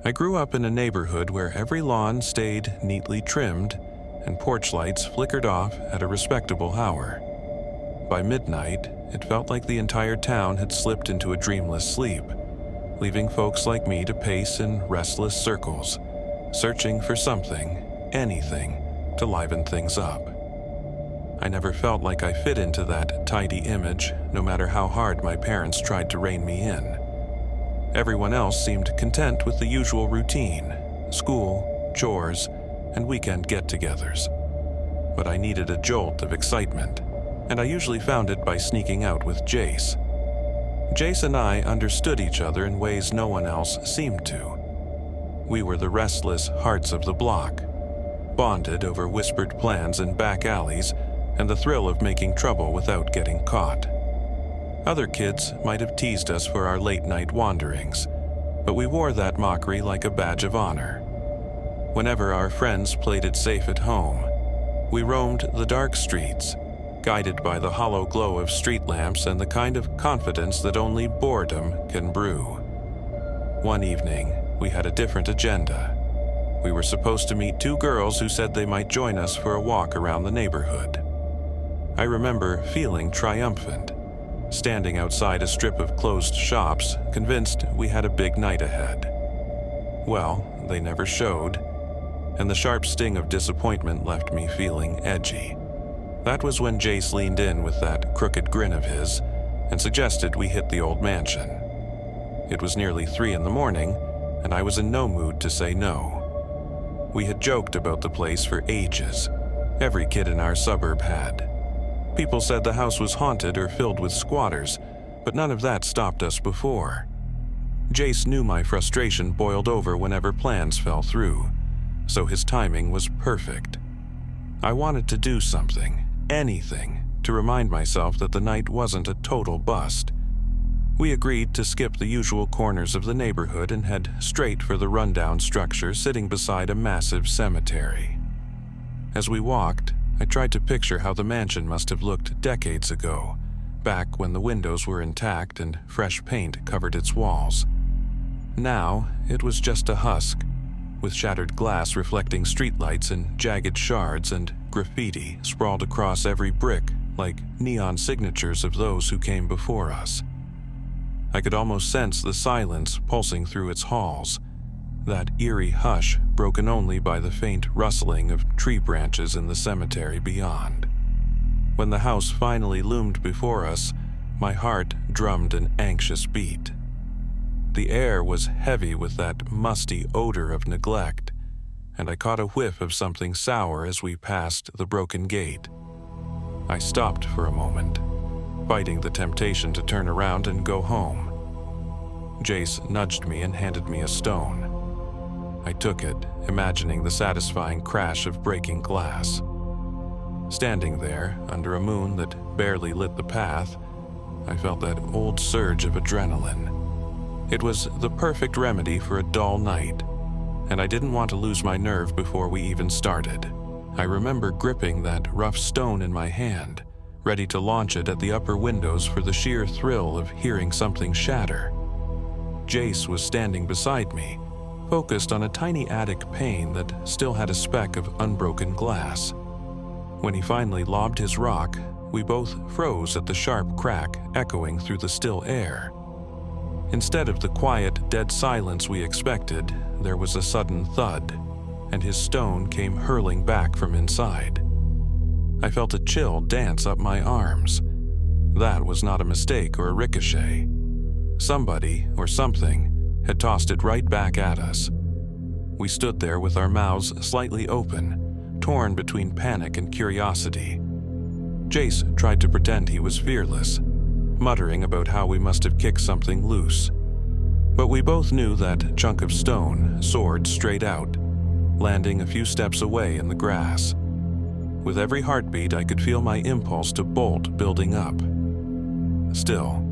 I grew up in a neighborhood where every lawn stayed neatly trimmed and porch lights flickered off at a respectable hour. By midnight, it felt like the entire town had slipped into a dreamless sleep, leaving folks like me to pace in restless circles, searching for something, anything, to liven things up. I never felt like I fit into that tidy image, no matter how hard my parents tried to rein me in. Everyone else seemed content with the usual routine: school, chores, and weekend get-togethers. But I needed a jolt of excitement, and I usually found it by sneaking out with Jace. Jace and I understood each other in ways no one else seemed to. We were the restless hearts of the block, bonded over whispered plans in back alleys and the thrill of making trouble without getting caught. Other kids might have teased us for our late-night wanderings, but we wore that mockery like a badge of honor. Whenever our friends played it safe at home, we roamed the dark streets, guided by the hollow glow of street lamps and the kind of confidence that only boredom can brew. One evening, we had a different agenda. We were supposed to meet two girls who said they might join us for a walk around the neighborhood. I remember feeling triumphant, standing outside a strip of closed shops, convinced we had a big night ahead. Well, they never showed, and the sharp sting of disappointment left me feeling edgy. That was when Jace leaned in with that crooked grin of his and suggested we hit the old mansion. It was nearly 3 a.m, and I was in no mood to say no. We had joked about the place for ages. Every kid in our suburb had. People said the house was haunted or filled with squatters, but none of that stopped us before. Jace knew my frustration boiled over whenever plans fell through, so his timing was perfect. I wanted to do something, anything, to remind myself that the night wasn't a total bust. We agreed to skip the usual corners of the neighborhood and head straight for the rundown structure sitting beside a massive cemetery. As we walked, I tried to picture how the mansion must have looked decades ago, back when the windows were intact and fresh paint covered its walls. Now, it was just a husk, with shattered glass reflecting streetlights and jagged shards and graffiti sprawled across every brick like neon signatures of those who came before us. I could almost sense the silence pulsing through its halls, that eerie hush broken only by the faint rustling of tree branches in the cemetery beyond. When the house finally loomed before us, my heart drummed an anxious beat. The air was heavy with that musty odor of neglect, and I caught a whiff of something sour as we passed the broken gate. I stopped for a moment, fighting the temptation to turn around and go home. Jace nudged me and handed me a stone. I took it, imagining the satisfying crash of breaking glass. Standing there, under a moon that barely lit the path, I felt that old surge of adrenaline. It was the perfect remedy for a dull night, and I didn't want to lose my nerve before we even started. I remember gripping that rough stone in my hand, ready to launch it at the upper windows for the sheer thrill of hearing something shatter. Jace was standing beside me, focused on a tiny attic pane that still had a speck of unbroken glass. When he finally lobbed his rock, we both froze at the sharp crack echoing through the still air. Instead of the quiet, dead silence we expected, there was a sudden thud, and his stone came hurling back from inside. I felt a chill dance up my arms. That was not a mistake or a ricochet. Somebody, or something, had tossed it right back at us. We stood there with our mouths slightly open, torn between panic and curiosity. Jace tried to pretend he was fearless, muttering about how we must have kicked something loose. But we both knew that chunk of stone soared straight out, landing a few steps away in the grass. With every heartbeat, I could feel my impulse to bolt building up. Still,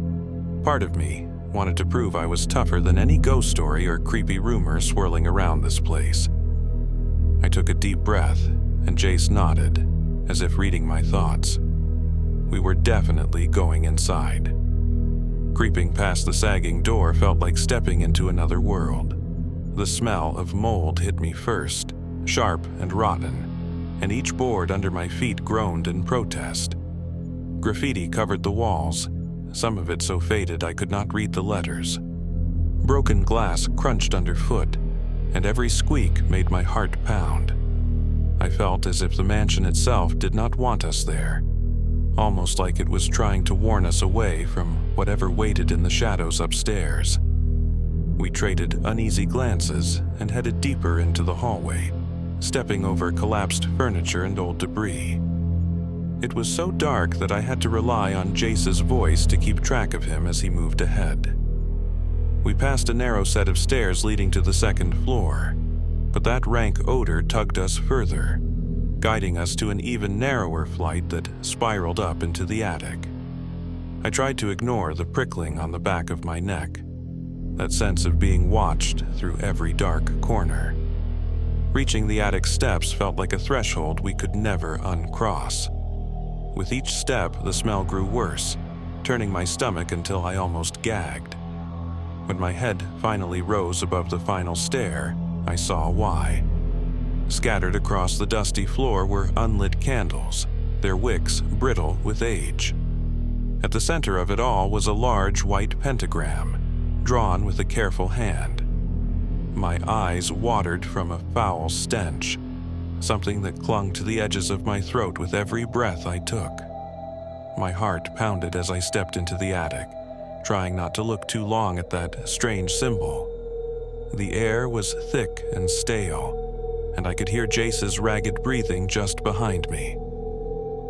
part of me wanted to prove I was tougher than any ghost story or creepy rumor swirling around this place. I took a deep breath, and Jace nodded, as if reading my thoughts. We were definitely going inside. Creeping past the sagging door felt like stepping into another world. The smell of mold hit me first, sharp and rotten, and each board under my feet groaned in protest. Graffiti covered the walls, some of it so faded I could not read the letters. Broken glass crunched underfoot, and every squeak made my heart pound. I felt as if the mansion itself did not want us there, almost like it was trying to warn us away from whatever waited in the shadows upstairs. We traded uneasy glances and headed deeper into the hallway, stepping over collapsed furniture and old debris. It was so dark that I had to rely on Jace's voice to keep track of him as he moved ahead. We passed a narrow set of stairs leading to the second floor, but that rank odor tugged us further, guiding us to an even narrower flight that spiraled up into the attic. I tried to ignore the prickling on the back of my neck, that sense of being watched through every dark corner. Reaching the attic steps felt like a threshold we could never uncross. With each step, the smell grew worse, turning my stomach until I almost gagged. When my head finally rose above the final stair, I saw why. Scattered across the dusty floor were unlit candles, their wicks brittle with age. At the center of it all was a large white pentagram, drawn with a careful hand. My eyes watered from a foul stench, something that clung to the edges of my throat with every breath I took. My heart pounded as I stepped into the attic, trying not to look too long at that strange symbol. The air was thick and stale, and I could hear Jace's ragged breathing just behind me.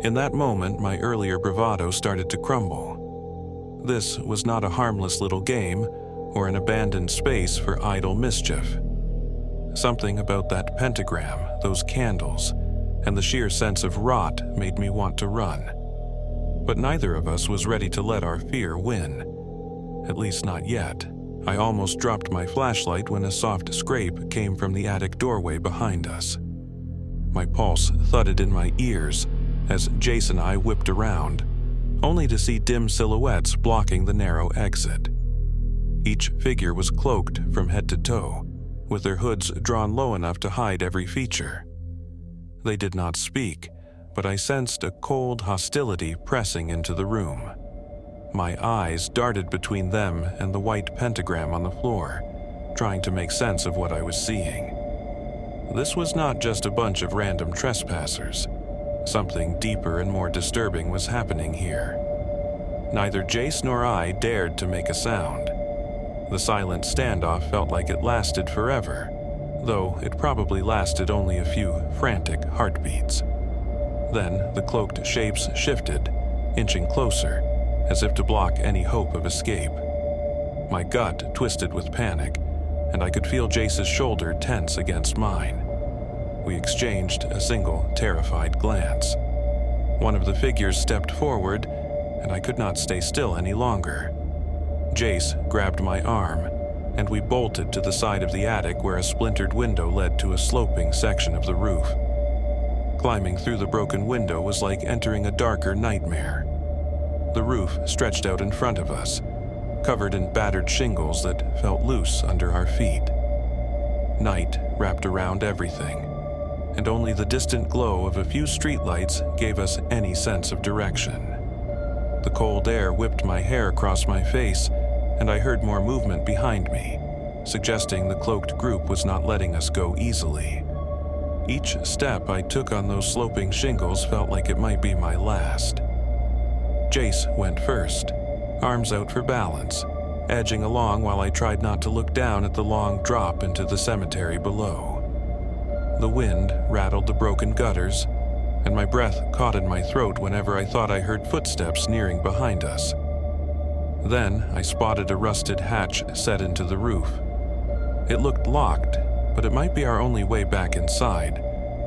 In that moment, my earlier bravado started to crumble. This was not a harmless little game or an abandoned space for idle mischief. Something about that pentagram, those candles, and the sheer sense of rot made me want to run. But neither of us was ready to let our fear win. At least not yet. I almost dropped my flashlight when a soft scrape came from the attic doorway behind us. My pulse thudded in my ears as Jace and I whipped around, only to see dim silhouettes blocking the narrow exit. Each figure was cloaked from head to toe, with their hoods drawn low enough to hide every feature. They did not speak, but I sensed a cold hostility pressing into the room. My eyes darted between them and the white pentagram on the floor, trying to make sense of what I was seeing. This was not just a bunch of random trespassers. Something deeper and more disturbing was happening here. Neither Jace nor I dared to make a sound. The silent standoff felt like it lasted forever, though it probably lasted only a few frantic heartbeats. Then the cloaked shapes shifted, inching closer, as if to block any hope of escape. My gut twisted with panic, and I could feel Jace's shoulder tense against mine. We exchanged a single terrified glance. One of the figures stepped forward, and I could not stay still any longer. Jace grabbed my arm, and we bolted to the side of the attic where a splintered window led to a sloping section of the roof. Climbing through the broken window was like entering a darker nightmare. The roof stretched out in front of us, covered in battered shingles that felt loose under our feet. Night wrapped around everything, and only the distant glow of a few streetlights gave us any sense of direction. The cold air whipped my hair across my face, and I heard more movement behind me, suggesting the cloaked group was not letting us go easily. Each step I took on those sloping shingles felt like it might be my last. Jace went first, arms out for balance, edging along while I tried not to look down at the long drop into the cemetery below. The wind rattled the broken gutters, and my breath caught in my throat whenever I thought I heard footsteps nearing behind us. Then I spotted a rusted hatch set into the roof. It looked locked, but it might be our only way back inside,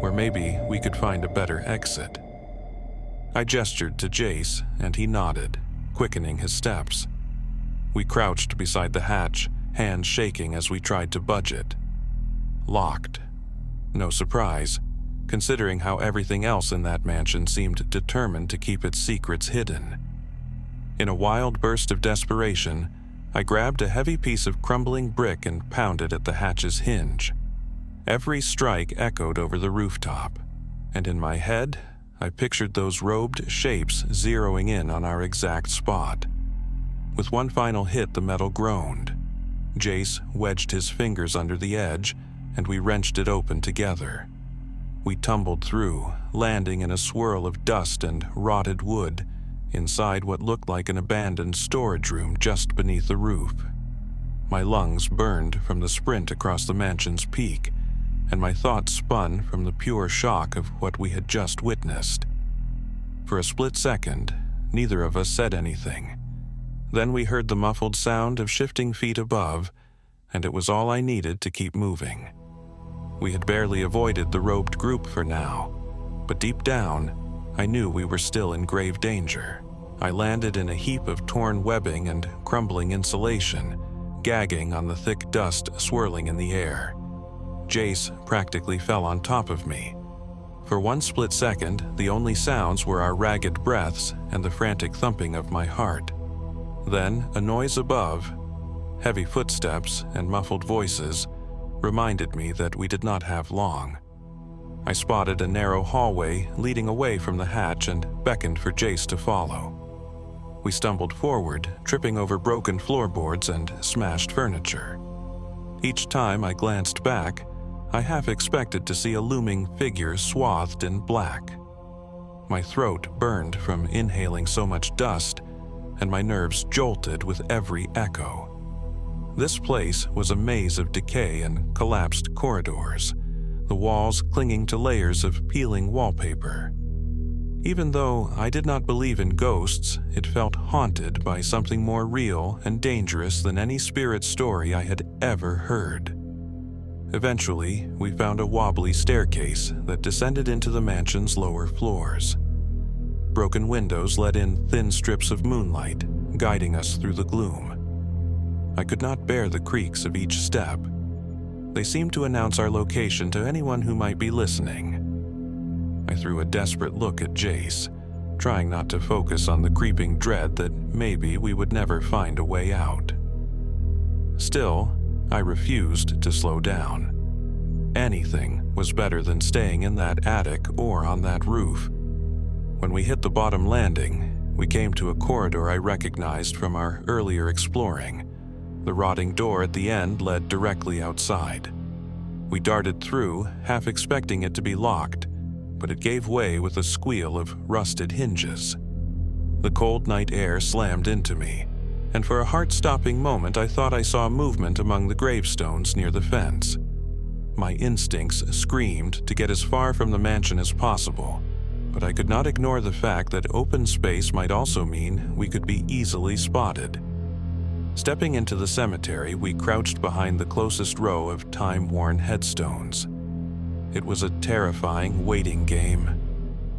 where maybe we could find a better exit. I gestured to Jace, and he nodded, quickening his steps. We crouched beside the hatch, hands shaking as we tried to budge it. Locked. No surprise, considering how everything else in that mansion seemed determined to keep its secrets hidden. In a wild burst of desperation, I grabbed a heavy piece of crumbling brick and pounded at the hatch's hinge. Every strike echoed over the rooftop, and in my head, I pictured those robed shapes zeroing in on our exact spot. With one final hit, the metal groaned. Jace wedged his fingers under the edge, and we wrenched it open together. We tumbled through, landing in a swirl of dust and rotted wood, inside what looked like an abandoned storage room just beneath the roof. My lungs burned from the sprint across the mansion's peak, and my thoughts spun from the pure shock of what we had just witnessed. For a split second, neither of us said anything. Then we heard the muffled sound of shifting feet above, and it was all I needed to keep moving. We had barely avoided the roped group for now, but deep down, I knew we were still in grave danger. I landed in a heap of torn webbing and crumbling insulation, gagging on the thick dust swirling in the air. Jace practically fell on top of me. For one split second, the only sounds were our ragged breaths and the frantic thumping of my heart. Then, a noise above, heavy footsteps and muffled voices, reminded me that we did not have long. I spotted a narrow hallway leading away from the hatch and beckoned for Jace to follow. We stumbled forward, tripping over broken floorboards and smashed furniture. Each time I glanced back, I half expected to see a looming figure swathed in black. My throat burned from inhaling so much dust, and my nerves jolted with every echo. This place was a maze of decay and collapsed corridors, the walls clinging to layers of peeling wallpaper. Even though I did not believe in ghosts, it felt haunted by something more real and dangerous than any spirit story I had ever heard. Eventually, we found a wobbly staircase that descended into the mansion's lower floors. Broken windows let in thin strips of moonlight, guiding us through the gloom. I could not bear the creaks of each step. They seemed to announce our location to anyone who might be listening. I threw a desperate look at Jace, trying not to focus on the creeping dread that maybe we would never find a way out. Still, I refused to slow down. Anything was better than staying in that attic or on that roof. When we hit the bottom landing, we came to a corridor I recognized from our earlier exploring. The rotting door at the end led directly outside. We darted through, half expecting it to be locked, but it gave way with a squeal of rusted hinges. The cold night air slammed into me, and for a heart-stopping moment I thought I saw movement among the gravestones near the fence. My instincts screamed to get as far from the mansion as possible, but I could not ignore the fact that open space might also mean we could be easily spotted. Stepping into the cemetery, we crouched behind the closest row of time-worn headstones. It was a terrifying waiting game.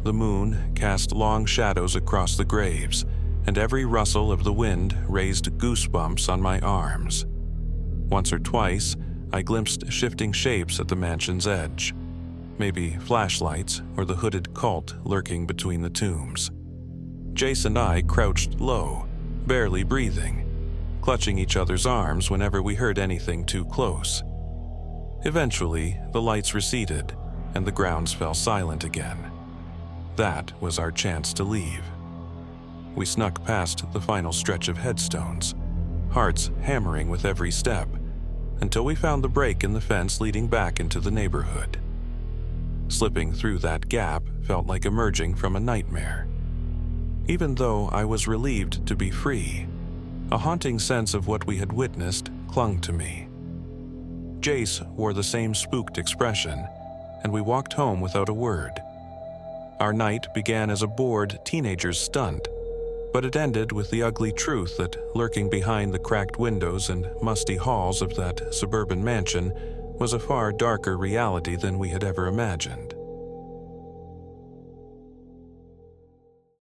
The moon cast long shadows across the graves, and every rustle of the wind raised goosebumps on my arms. Once or twice, I glimpsed shifting shapes at the mansion's edge, maybe flashlights or the hooded cult lurking between the tombs. Jace and I crouched low, barely breathing, clutching each other's arms whenever we heard anything too close. Eventually, the lights receded, and the grounds fell silent again. That was our chance to leave. We snuck past the final stretch of headstones, hearts hammering with every step, until we found the break in the fence leading back into the neighborhood. Slipping through that gap felt like emerging from a nightmare. Even though I was relieved to be free, a haunting sense of what we had witnessed clung to me. Jace wore the same spooked expression, and we walked home without a word. Our night began as a bored teenager's stunt, but it ended with the ugly truth that lurking behind the cracked windows and musty halls of that suburban mansion was a far darker reality than we had ever imagined.